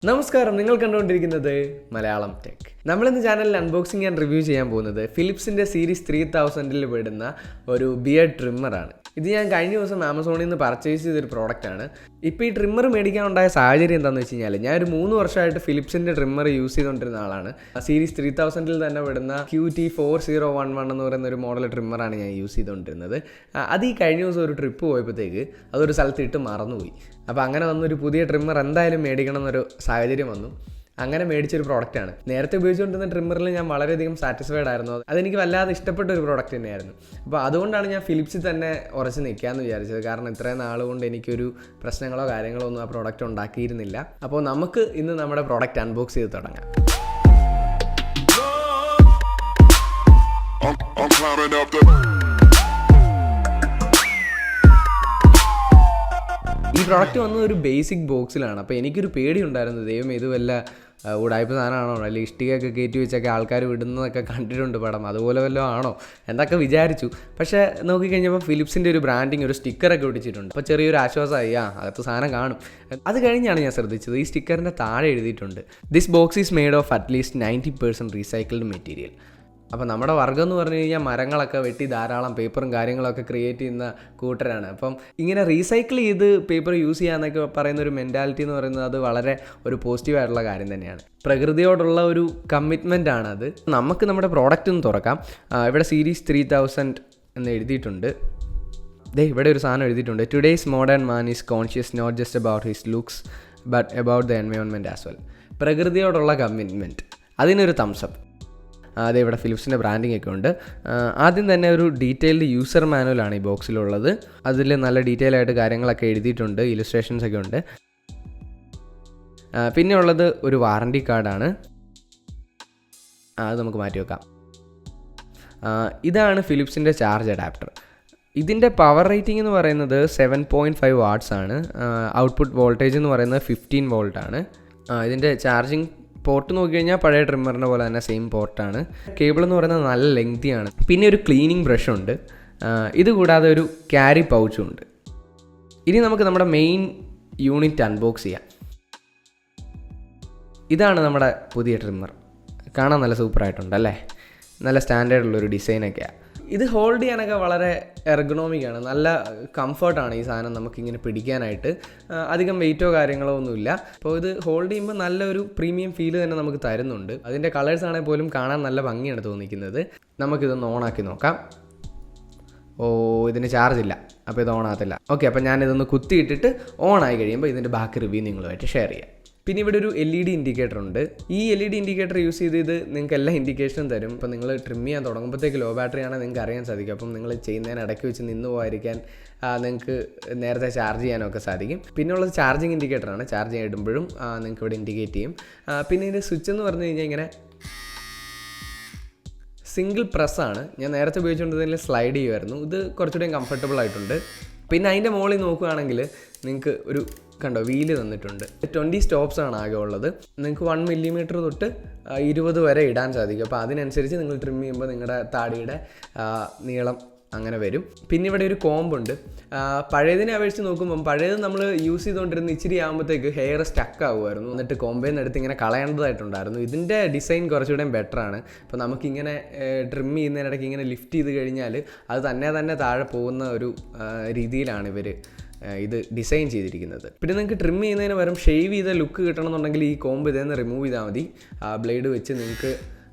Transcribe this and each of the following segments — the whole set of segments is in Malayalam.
നമസ്കാരം, നിങ്ങൾ കണ്ടുകൊണ്ടിരിക്കുന്നത് മലയാളം ടെക്. നമ്മളിന്ന് ചാനലിൽ അൺബോക്സിംഗ് ആൻഡ് റിവ്യൂ ചെയ്യാൻ പോകുന്നത് ഫിലിപ്സിൻ്റെ സീരീസ് 3000 പെടുന്ന ഒരു ബിയർഡ് ട്രിമ്മറാണ്. ഇത് ഞാൻ കഴിഞ്ഞ ദിവസം ആമസോണിൽ നിന്ന് പർച്ചേസ് ചെയ്തൊരു പ്രോഡക്റ്റാണ്. ഇപ്പോൾ ഈ ട്രിമ്മർ മേടിക്കാനുണ്ടായ സാഹചര്യം എന്താണെന്ന് വെച്ച് കഴിഞ്ഞാൽ, ഞാനൊരു 3 വർഷമായിട്ട് ഫിലിപ്സിൻ്റെ ട്രിമ്മർ യൂസ് ചെയ്തുകൊണ്ടിരുന്ന ആളാണ്. സീരീസ് 3000 തന്നെ വിടുന്ന QT4011 എന്ന് പറയുന്ന ഒരു മോഡൽ ട്രിമ്മറാണ് ഞാൻ യൂസ് ചെയ്തുകൊണ്ടിരുന്നത്. അത് ഈ കഴിഞ്ഞ ദിവസം ഒരു ട്രിപ്പ് പോയപ്പോഴത്തേക്ക് അതൊരു സ്ഥലത്ത് ഇട്ട് മറന്നുപോയി. അപ്പോൾ അങ്ങനെ വന്നൊരു പുതിയ ട്രിമ്മർ എന്തായാലും മേടിക്കണം എന്നൊരു സാഹചര്യം വന്നു. അങ്ങനെ മേടിച്ചൊരു പ്രോഡക്റ്റാണ്. നേരത്തെ ഉപയോഗിച്ചുകൊണ്ടിരുന്ന ട്രിമ്മറിൽ ഞാൻ വളരെയധികം സാറ്റിസ്ഫൈഡ് ആയിരുന്നു. അതെനിക്ക് വല്ലാതെ ഇഷ്ടപ്പെട്ട ഒരു പ്രോഡക്റ്റ് തന്നെയായിരുന്നു. അപ്പോൾ അതുകൊണ്ടാണ് ഞാൻ ഫിലിപ്സിൽ തന്നെ ഉറച്ച് നിൽക്കാമെന്ന് വിചാരിച്ചത്. കാരണം ഇത്രയും നാളുകൊണ്ട് എനിക്കൊരു പ്രശ്നങ്ങളോ കാര്യങ്ങളോ ഒന്നും ആ പ്രോഡക്റ്റ് ഉണ്ടാക്കിയിരുന്നില്ല. അപ്പോൾ നമുക്ക് ഇന്ന് നമ്മുടെ പ്രോഡക്റ്റ് അൺബോക്സ് ചെയ്ത് തുടങ്ങാം. ഈ പ്രോഡക്റ്റ് വന്നത് ഒരു ബേസിക് ബോക്സിലാണ്. അപ്പോൾ എനിക്കൊരു പേടി ഉണ്ടായിരുന്നു, ദൈവം ഇത് വല്ല ഉടായ്പ സാധനമാണോ, അല്ലെങ്കിൽ ഇഷ്ടികയൊക്കെ കയറ്റി വെച്ചൊക്കെ ആൾക്കാർ വിടുന്നതൊക്കെ കണ്ടിട്ടുണ്ട് പടം, അതുപോലെ വല്ലതും ആണോ എന്നൊക്കെ വിചാരിച്ചു. പക്ഷേ നോക്കിക്കഴിഞ്ഞപ്പോൾ ഫിലിപ്സിൻ്റെ ഒരു ബ്രാൻഡിങ്, ഒരു സ്റ്റിക്കറൊക്കെ ഒട്ടിച്ചിട്ടുണ്ട്. അപ്പോൾ ചെറിയൊരു ആശ്വാസമായി, അകത്ത് സാധനം കാണും. അത് കഴിഞ്ഞാണ് ഞാൻ ശ്രദ്ധിച്ചത്, ഈ സ്റ്റിക്കറിൻ്റെ താഴെ എഴുതിയിട്ടുണ്ട്, this box is made of at least 90% recycled material. അപ്പോൾ നമ്മുടെ വർഗ്ഗം എന്ന് പറഞ്ഞു കഴിഞ്ഞാൽ മരങ്ങളൊക്കെ വെട്ടി ധാരാളം പേപ്പറും കാര്യങ്ങളൊക്കെ ക്രിയേറ്റ് ചെയ്യുന്ന കൂട്ടരാണ്. അപ്പം ഇങ്ങനെ റീസൈക്കിൾ ചെയ്ത് പേപ്പർ യൂസ് ചെയ്യാന്നൊക്കെ പറയുന്ന ഒരു മെൻറ്റാലിറ്റി എന്ന് പറയുന്നത് അത് വളരെ ഒരു പോസിറ്റീവായിട്ടുള്ള കാര്യം തന്നെയാണ്. പ്രകൃതിയോടുള്ള ഒരു കമ്മിറ്റ്മെൻ്റ് ആണത്. നമുക്ക് നമ്മുടെ പ്രോഡക്റ്റ് ഒന്ന് തുറക്കാം. ഇവിടെ സീരീസ് 3000 എന്ന് എഴുതിയിട്ടുണ്ട്. ഇവിടെ ഒരു സാധനം എഴുതിയിട്ടുണ്ട്, today's modern man is conscious not just about his looks but about the environment as well. പ്രകൃതിയോടുള്ള കമ്മിറ്റ്മെൻറ്റ്, അതിനൊരു തംസപ്പ്. അതേ ഇവിടെ ഫിലിപ്സിൻ്റെ ബ്രാൻഡിങ് ഒക്കെ ഉണ്ട്. ആദ്യം തന്നെ ഒരു ഡീറ്റെയിൽഡ് യൂസർ മാനുവലാണ് ഈ ബോക്സിലുള്ളത്. അതിൽ നല്ല ഡീറ്റെയിൽ ആയിട്ട് കാര്യങ്ങളൊക്കെ എഴുതിയിട്ടുണ്ട്, ഇലുസ്ട്രേഷൻസ് ഒക്കെ ഉണ്ട്. പിന്നെ ഉള്ളത് ഒരു വാറണ്ടി കാർഡാണ്, അത് നമുക്ക് മാറ്റി വെക്കാം. ഇതാണ് ഫിലിപ്സിൻ്റെ ചാർജ് അഡാപ്റ്റർ. ഇതിൻ്റെ പവർ റേറ്റിംഗ് എന്ന് പറയുന്നത് 7.5 വാട്ട്സ് ആണ്. ഔട്ട്പുട്ട് വോൾട്ടേജ് എന്ന് പറയുന്നത് 15 വോൾട്ട് ആണ്. ഇതിൻ്റെ ചാർജിങ് പോർട്ട് നോക്കിക്കഴിഞ്ഞാൽ പഴയ ട്രിമ്മറിൻ്റെ പോലെ തന്നെ സെയിം പോർട്ടാണ്. കേബിൾ എന്ന് പറയുന്നത് നല്ല ലെങ്തിയാണ്. പിന്നെ ഒരു ക്ലീനിങ് ബ്രഷ് ഉണ്ട്. ഇത് കൂടാതെ ഒരു ക്യാരി പൗച്ചും ഉണ്ട്. ഇനി നമുക്ക് നമ്മുടെ മെയിൻ യൂണിറ്റ് അൺബോക്സ് ചെയ്യാം. ഇതാണ് നമ്മുടെ പുതിയ ട്രിമ്മർ. കാണാൻ നല്ല സൂപ്പറായിട്ടുണ്ടല്ലേ, നല്ല സ്റ്റാൻഡേർഡുള്ളൊരു ഡിസൈനൊക്കെയാണ്. ഇത് ഹോൾഡ് ചെയ്യാനൊക്കെ വളരെ എർഗണോമിക്കാണ്, നല്ല കംഫർട്ടാണ് ഈ സാധനം നമുക്കിങ്ങനെ പിടിക്കാനായിട്ട്. അധികം വെയിറ്റോ കാര്യങ്ങളോ ഒന്നുമില്ല. അപ്പോൾ ഇത് ഹോൾഡ് ചെയ്യുമ്പോൾ നല്ലൊരു പ്രീമിയം ഫീല് തന്നെ നമുക്ക് തരുന്നുണ്ട്. അതിൻ്റെ കളേഴ്സ് ആണെങ്കിൽ പോലും കാണാൻ നല്ല ഭംഗിയാണ് തോന്നിക്കുന്നത്. നമുക്കിതൊന്ന് ഓണാക്കി നോക്കാം. ഇതിന് ചാർജ് ഇല്ല, അപ്പോൾ ഇത് ഓണാകത്തില്ല. ഓക്കെ, അപ്പോൾ ഞാനിതൊന്ന് കുത്തിയിട്ടിട്ട് ഓണായി കഴിയുമ്പോൾ ഇതിൻ്റെ ബാക്കി റിവ്യൂ നിങ്ങളുമായിട്ട് ഷെയർ ചെയ്യാം. പിന്നെ ഇവിടെ ഒരു LED ഇൻഡിക്കേറ്റർ ഉണ്ട്. ഈ LED ഇൻഡിക്കേറ്റർ യൂസ് ചെയ്ത് നിങ്ങൾക്ക് എല്ലാ ഇൻഡിക്കേഷനും തരും. അപ്പോൾ നിങ്ങൾ ട്രിം ചെയ്യാൻ തുടങ്ങുമ്പോഴത്തേക്ക് ലോ ബാറ്ററി ആണെങ്കിൽ നിങ്ങൾക്ക് അറിയാൻ സാധിക്കും. അപ്പം നിങ്ങൾ ചെയ്യുന്നതിന് ഇടയ്ക്ക് വെച്ച് നിന്ന് പോകാതിരിക്കാൻ നിങ്ങൾക്ക് നേരത്തെ ചാർജ് ചെയ്യാനൊക്കെ സാധിക്കും. പിന്നെ ഉള്ളത് ചാർജിങ് ഇൻഡിക്കേറ്ററാണ്. ചാർജ് ഇടുമ്പോഴും നിങ്ങൾക്ക് ഇവിടെ ഇൻഡിക്കേറ്റ് ചെയ്യും. പിന്നെ ഇതിൻ്റെ സ്വിച്ച് എന്ന് പറഞ്ഞു കഴിഞ്ഞാൽ ഇങ്ങനെ സിംഗിൾ പ്രസ്സാണ്. ഞാൻ നേരത്തെ ഉപയോഗിച്ചുകൊണ്ടതിൽ സ്ലൈഡ് ചെയ്യുമായിരുന്നു. ഇത് കുറച്ചുകൂടി കംഫർട്ടബിൾ ആയിട്ടുണ്ട്. പിന്നെ അതിൻ്റെ മുകളിൽ നോക്കുകയാണെങ്കിൽ നിങ്ങൾക്ക് ഒരു വീല് തന്നിട്ടുണ്ട്. 20 സ്റ്റോപ്സ് ആണ് ആകെ ഉള്ളത്. നിങ്ങൾക്ക് 1 മില്ലിമീറ്റർ തൊട്ട് 20 വരെ ഇടാൻ സാധിക്കും. അപ്പോൾ അതിനനുസരിച്ച് നിങ്ങൾ ട്രിം ചെയ്യുമ്പോൾ നിങ്ങളുടെ താടിയുടെ നീളം അങ്ങനെ വരും. പിന്നെ ഇവിടെ ഒരു കോമ്പുണ്ട്. പഴയതിനെ അപേക്ഷിച്ച് നോക്കുമ്പം പഴയത് നമ്മൾ യൂസ് ചെയ്തുകൊണ്ടിരുന്ന ഇച്ചിരി ആകുമ്പോഴത്തേക്ക് ഹെയർ സ്റ്റക്ക് ആകുമായിരുന്നു. എന്നിട്ട് കോമ്പയിൽ നിന്ന് എടുത്ത് ഇങ്ങനെ കളയേണ്ടതായിട്ടുണ്ടായിരുന്നു. ഇതിൻ്റെ ഡിസൈൻ കുറച്ചുകൂടെ ബെറ്ററാണ്. അപ്പോൾ നമുക്കിങ്ങനെ ട്രിം ചെയ്യുന്നതിനിടയ്ക്ക് ഇങ്ങനെ ലിഫ്റ്റ് ചെയ്ത് കഴിഞ്ഞാൽ അത് തന്നെ താഴെ പോകുന്ന ഒരു രീതിയിലാണ് ഇവർ ഇത് ഡിസൈൻ ചെയ്തിരിക്കുന്നത്. പിന്നെ നിങ്ങൾക്ക് ട്രിം ചെയ്യുന്നതിന് പകരം ഷേവ് ചെയ്ത ലുക്ക് കിട്ടണമെന്നുണ്ടെങ്കിൽ ഈ കോമ്പ് ഇതേന്ന് റിമൂവ് ചെയ്താൽ മതി. ബ്ലേഡ് വെച്ച് നിങ്ങൾക്ക്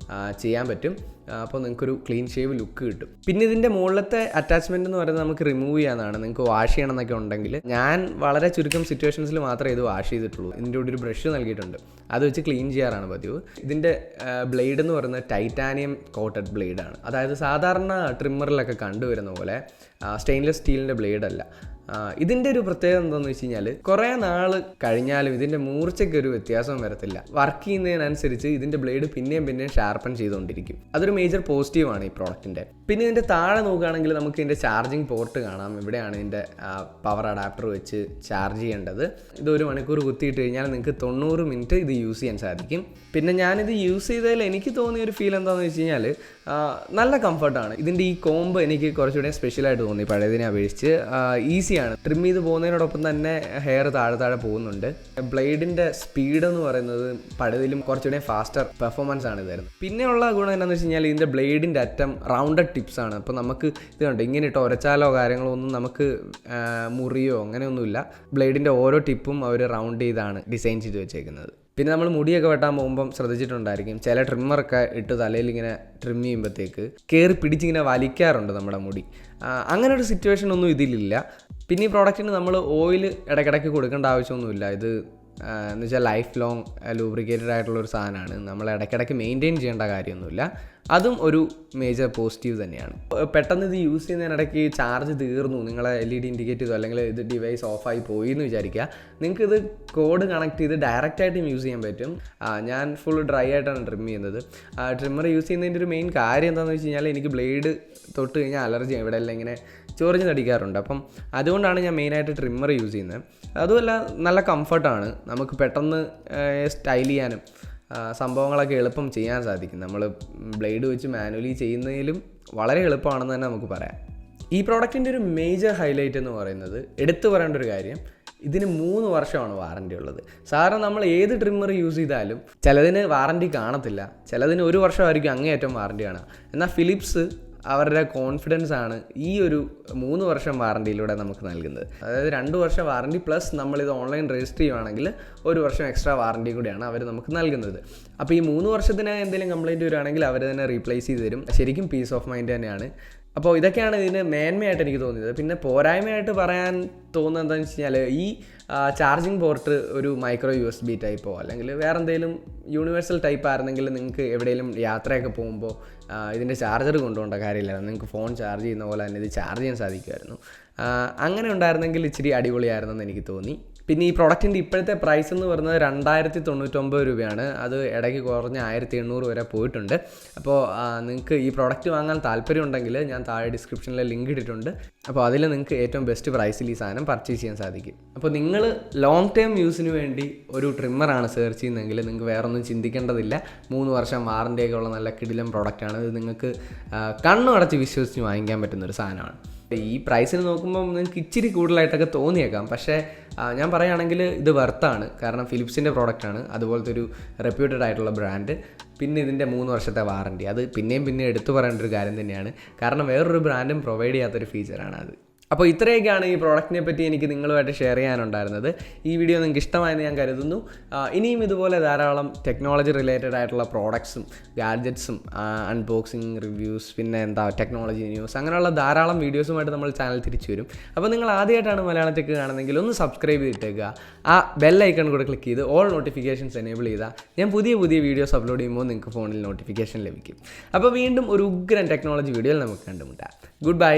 ചെയ്യാൻ പറ്റും. അപ്പോൾ നിങ്ങൾക്കൊരു ക്ലീൻ ഷേവ് ലുക്ക് കിട്ടും. പിന്നെ ഇതിൻ്റെ മുകളിലത്തെ അറ്റാച്ച്മെൻറ്റ് എന്ന് പറയുന്നത് നമുക്ക് റിമൂവ് ചെയ്യാനാണ്. നിങ്ങൾക്ക് വാഷ് ചെയ്യണം എന്നൊക്കെ ഉണ്ടെങ്കിൽ, ഞാൻ വളരെ ചുരുക്കം സിറ്റുവേഷൻസിൽ മാത്രമേ ഇത് വാഷ് ചെയ്തിട്ടുള്ളൂ. ഇതിൻ്റെ കൂടെ ഒരു ബ്രഷ് നൽകിയിട്ടുണ്ട്, അത് വെച്ച് ക്ലീൻ ചെയ്യാറാണ് പതിവ്. ഇതിൻ്റെ ബ്ലേഡ് എന്ന് പറയുന്നത് ടൈറ്റാനിയം കോട്ടഡ് ബ്ലേഡാണ്. അതായത് സാധാരണ ട്രിമ്മറിലൊക്കെ കണ്ടുവരുന്ന പോലെ സ്റ്റെയിൻലെസ് സ്റ്റീലിൻ്റെ ബ്ലേഡല്ല. ഇതിൻ്റെ ഒരു പ്രത്യേകത എന്താണെന്ന് വെച്ച് കഴിഞ്ഞാൽ, കുറേ നാൾ കഴിഞ്ഞാലും ഇതിൻ്റെ മൂർച്ചയ്ക്ക് ഒരു വ്യത്യാസം വരത്തില്ല. വർക്ക് ചെയ്യുന്നതിനനുസരിച്ച് ഇതിൻ്റെ ബ്ലേഡ് പിന്നെയും ഷാർപ്പൺ ചെയ്തുകൊണ്ടിരിക്കും. അതൊരു മേജർ പോസിറ്റീവാണ് ഈ പ്രോഡക്റ്റിൻ്റെ. പിന്നെ ഇതിൻ്റെ താഴെ നോക്കുകയാണെങ്കിൽ നമുക്ക് ഇതിൻ്റെ ചാർജിങ് പോർട്ട് കാണാം. ഇവിടെയാണ് ഇതിൻ്റെ പവർ അഡാപ്റ്റർ വെച്ച് ചാർജ് ചെയ്യേണ്ടത്. ഇത് 1 മണിക്കൂർ കുത്തിയിട്ട് കഴിഞ്ഞാൽ നിങ്ങൾക്ക് 90 മിനിറ്റ് ഇത് യൂസ് ചെയ്യാൻ സാധിക്കും. പിന്നെ ഞാനിത് യൂസ് ചെയ്തതിൽ എനിക്ക് തോന്നിയൊരു ഫീൽ എന്താണെന്ന് വെച്ച് കഴിഞ്ഞാൽ, നല്ല കംഫർട്ടാണ്. ഇതിൻ്റെ ഈ കോമ്പ് എനിക്ക് കുറച്ചുകൂടെ സ്പെഷ്യലായിട്ട് തോന്നി പഴയതിനെ അപേക്ഷിച്ച്. ഈസി ഈസിയാണ്. ട്രിം ചെയ്ത് പോകുന്നതിനോടൊപ്പം തന്നെ ഹെയർ താഴെ പോകുന്നുണ്ട്. ബ്ലേഡിൻ്റെ സ്പീഡ് എന്ന് പറയുന്നത് പഴയതിലും കുറച്ചുകൂടെ ഫാസ്റ്റർ പെർഫോമൻസ് ആണ് ഇതായിരുന്നു. പിന്നെയുള്ള ഗുണം എന്താണെന്ന് വെച്ച് കഴിഞ്ഞാൽ ഇതിൻ്റെ ബ്ലേഡിൻ്റെ അറ്റം റൗണ്ടഡ് ടിപ്സ് ആണ്. അപ്പോൾ നമുക്ക് ഇത് കണ്ടോ, ഇങ്ങനെ ഇട്ട് ഉരച്ചാലോ കാര്യങ്ങളോ ഒന്നും നമുക്ക് മുറിയോ അങ്ങനെയൊന്നുമില്ല. ബ്ലേഡിൻ്റെ ഓരോ ടിപ്പും അവർ റൗണ്ട് ചെയ്താണ് ഡിസൈൻ ചെയ്ത് വെച്ചേക്കുന്നത്. പിന്നെ നമ്മൾ മുടിയൊക്കെ വെട്ടാൻ പോകുമ്പം ശ്രദ്ധിച്ചിട്ടുണ്ടായിരിക്കും, ചില ട്രിമ്മറൊക്കെ ഇട്ട് തലയിൽ ഇങ്ങനെ ട്രിം ചെയ്യുമ്പോഴത്തേക്ക് കയറി പിടിച്ചിങ്ങനെ വലിക്കാറുണ്ട് നമ്മുടെ മുടി. അങ്ങനെ ഒരു സിറ്റുവേഷൻ ഒന്നും ഇതിലില്ല. പിന്നെ ഈ പ്രോഡക്റ്റിന് നമ്മൾ ഓയിൽ ഇടയ്ക്കിടയ്ക്ക് കൊടുക്കേണ്ട ആവശ്യമൊന്നുമില്ല. ഇത് എന്ന് വെച്ചാൽ ലൈഫ് ലോങ് ലൂബ്രിക്കേറ്റഡ് ആയിട്ടുള്ളൊരു സാധനമാണ്. നമ്മൾ ഇടയ്ക്കിടയ്ക്ക് മെയിൻറ്റെയിൻ ചെയ്യേണ്ട കാര്യമൊന്നുമില്ല. അതും ഒരു മേജർ പോസിറ്റീവ് തന്നെയാണ്. പെട്ടെന്ന് ഇത് യൂസ് ചെയ്യുന്നതിനിടയ്ക്ക് ചാർജ് തീർന്നു, നിങ്ങളെ LED ഇൻഡിക്കേറ്റ് ചെയ്തു, അല്ലെങ്കിൽ ഇത് ഡിവൈസ് ഓഫായി പോയി എന്ന് വിചാരിക്കുക. നിങ്ങൾക്കിത് കോഡ് കണക്ട് ചെയ്ത് ഡയറക്റ്റായിട്ടും യൂസ് ചെയ്യാൻ പറ്റും. ഞാൻ ഫുൾ ഡ്രൈ ആയിട്ടാണ് ട്രിം ചെയ്യുന്നത്. ട്രിമ്മർ യൂസ് ചെയ്യുന്നതിൻ്റെ ഒരു മെയിൻ കാര്യം എന്താണെന്ന് വെച്ച് കഴിഞ്ഞാൽ എനിക്ക് ബ്ലേഡ് തൊട്ട് കഴിഞ്ഞാൽ അലർജിയാണ്, ഇവിടെ എല്ലാം ഇങ്ങനെ ചൊറിഞ്ഞ് നടിക്കാറുണ്ട്. അപ്പം അതുകൊണ്ടാണ് ഞാൻ മെയിനായിട്ട് ട്രിമ്മർ യൂസ് ചെയ്യുന്നത്. അതുമല്ല നല്ല കംഫർട്ടാണ്, നമുക്ക് പെട്ടെന്ന് സ്റ്റൈൽ ചെയ്യാനും സംഭവങ്ങളൊക്കെ എളുപ്പം ചെയ്യാൻ സാധിക്കും. നമ്മൾ ബ്ലേഡ് വെച്ച് മാനുവലി ചെയ്യുന്നതിലും വളരെ എളുപ്പമാണെന്ന് തന്നെ നമുക്ക് പറയാം. ഈ പ്രോഡക്റ്റിൻ്റെ ഒരു മേജർ ഹൈലൈറ്റ് എന്ന് പറയുന്നത്, എടുത്തു പറയേണ്ട ഒരു കാര്യം, ഇതിന് 3 വർഷമാണ് വാറൻറ്റി ഉള്ളത്. സാധാരണ നമ്മൾ ഏത് ട്രിമ്മർ യൂസ് ചെയ്താലും ചിലതിന് വാറൻറ്റി കാണത്തില്ല, ചിലതിന് 1 വർഷമായിരിക്കും അങ്ങേയറ്റം വാറൻറ്റി കാണുക. എന്നാൽ ഫിലിപ്സ് അവരുടെ കോൺഫിഡൻസ് ആണ് ഈ ഒരു 3 വർഷം വാറൻറ്റിയിലൂടെ നമുക്ക് നൽകുന്നത്. അതായത് 2 വർഷം വാറൻറ്റി പ്ലസ് നമ്മളിത് ഓൺലൈൻ രജിസ്റ്റർ ചെയ്യുകയാണെങ്കിൽ 1 വർഷം എക്സ്ട്രാ വാറൻറ്റി കൂടിയാണ് അവർ നമുക്ക് നൽകുന്നത്. അപ്പോൾ ഈ 3 വർഷത്തിന് എന്തെങ്കിലും കംപ്ലയിൻറ്റ് വരികയാണെങ്കിൽ അവർ തന്നെ റീപ്ലേസ് ചെയ്ത് തരും. ശരിക്കും പീസ് ഓഫ് മൈൻഡ് തന്നെയാണ്. അപ്പോൾ ഇതൊക്കെയാണ് ഇതിന് മേന്മയായിട്ട് എനിക്ക് തോന്നിയത്. പിന്നെ പോരായ്മയായിട്ട് പറയാൻ തോന്നുന്നത് എന്താണെന്ന് വെച്ച് കഴിഞ്ഞാൽ, ഈ ചാർജിങ് പോർട്ട് ഒരു മൈക്രോ USB ടൈപ്പോ അല്ലെങ്കിൽ വേറെ എന്തെങ്കിലും യൂണിവേഴ്സൽ ടൈപ്പ് ആയിരുന്നെങ്കിൽ നിങ്ങൾക്ക് എവിടെയെങ്കിലും യാത്രയൊക്കെ പോകുമ്പോൾ ഇതിൻ്റെ ചാർജർ കൊണ്ടുപോകേണ്ട കാര്യമില്ല, നിങ്ങൾക്ക് ഫോൺ ചാർജ് ചെയ്യുന്ന പോലെ തന്നെ ഇത് ചാർജ് ചെയ്യാൻ സാധിക്കുമായിരുന്നു. അങ്ങനെ ഉണ്ടായിരുന്നെങ്കിൽ ഇച്ചിരി അടിപൊളിയായിരുന്നെന്ന് എനിക്ക് തോന്നി. പിന്നെ ഈ പ്രോഡക്റ്റിൻ്റെ ഇപ്പോഴത്തെ പ്രൈസ് എന്ന് പറയുന്നത് 2099 രൂപയാണ്. അത് ഇടയ്ക്ക് കുറഞ്ഞ് 1800 വരെ പോയിട്ടുണ്ട്. അപ്പോൾ നിങ്ങൾക്ക് ഈ പ്രോഡക്റ്റ് വാങ്ങാൻ താല്പര്യമുണ്ടെങ്കിൽ ഞാൻ താഴെ ഡിസ്ക്രിപ്ഷനിൽ ലിങ്ക് ഇട്ടിട്ടുണ്ട്. അപ്പോൾ അതിൽ നിങ്ങൾക്ക് ഏറ്റവും ബെസ്റ്റ് പ്രൈസിൽ ഈ സാധനം പർച്ചേസ് ചെയ്യാൻ സാധിക്കും. അപ്പോൾ നിങ്ങൾ ലോങ് ടേം യൂസിന് വേണ്ടി ഒരു ട്രിമ്മറാണ് സെർച്ച് ചെയ്യുന്നതെങ്കിൽ നിങ്ങൾക്ക് വേറെ ഒന്നും ചിന്തിക്കേണ്ടതില്ല. 3 വർഷം വാറൻറ്റിയൊക്കെ ഉള്ള നല്ല കിടിലം പ്രോഡക്റ്റാണ്. ഇത് നിങ്ങൾക്ക് കണ്ണടച്ച് വിശ്വസിച്ച് വാങ്ങിക്കാൻ പറ്റുന്നൊരു സാധനമാണ്. ഈ പ്രൈസിന് നോക്കുമ്പോൾ നിങ്ങൾക്ക് ഇച്ചിരി കൂടുതലായിട്ടൊക്കെ തോന്നിയേക്കാം, പക്ഷേ ഞാൻ പറയുകയാണെങ്കിൽ ഇത് വെർത്താണ്. കാരണം ഫിലിപ്സിൻ്റെ പ്രോഡക്റ്റാണ്, അതുപോലത്തെ ഒരു റെപ്യൂട്ടഡ് ആയിട്ടുള്ള ബ്രാൻഡ്. പിന്നെ ഇതിൻ്റെ 3 വർഷത്തെ വാറൻറ്റി, അത് പിന്നെയും എടുത്തു പറയേണ്ട ഒരു കാര്യം തന്നെയാണ്. കാരണം വേറൊരു ബ്രാൻഡും പ്രൊവൈഡ് ചെയ്യാത്തൊരു ഫീച്ചറാണ് അത്. അപ്പോൾ ഇത്രയൊക്കെയാണ് ഈ പ്രോഡക്റ്റിനെ പറ്റി എനിക്ക് നിങ്ങളുമായിട്ട് ഷെയർ ചെയ്യാനുണ്ടായിരുന്നത്. ഈ വീഡിയോ നിങ്ങൾക്ക് ഇഷ്ടമായെന്ന് ഞാൻ കരുതുന്നു. ഇനിയും ഇതുപോലെ ധാരാളം ടെക്നോളജി റിലേറ്റഡ് ആയിട്ടുള്ള പ്രോഡക്ട്സും ഗാഡ്ജറ്റ്സും അൺബോക്സിങ് റിവ്യൂസ്, പിന്നെ ടെക്നോളജി ന്യൂസ്, അങ്ങനെയുള്ള ധാരാളം വീഡിയോസുമായിട്ട് നമ്മൾ ചാനൽ തിരിച്ചു വരും. അപ്പോൾ നിങ്ങൾ ആദ്യമായിട്ടാണ് മലയാളം ടെക് കാണുന്നതെങ്കിൽ ഒന്ന് സബ്സ്ക്രൈബ് ചെയ്തിട്ടേക്കുക. ആ ബെൽ ഐക്കൺ കൂടെ ക്ലിക്ക് ചെയ്ത് ഓൾ നോട്ടിഫിക്കേഷൻസ് എനേബിൾ ചെയ്താൽ ഞാൻ പുതിയ വീഡിയോസ് അപ്ലോഡ് ചെയ്യുമ്പോൾ നിങ്ങൾക്ക് ഫോണിൽ നോട്ടിഫിക്കേഷൻ ലഭിക്കും. അപ്പോൾ വീണ്ടും ഒരു ഉഗ്രൻ ടെക്നോളജി വീഡിയോയിൽ നമുക്ക് കണ്ടുമുട്ടാം. Good bye.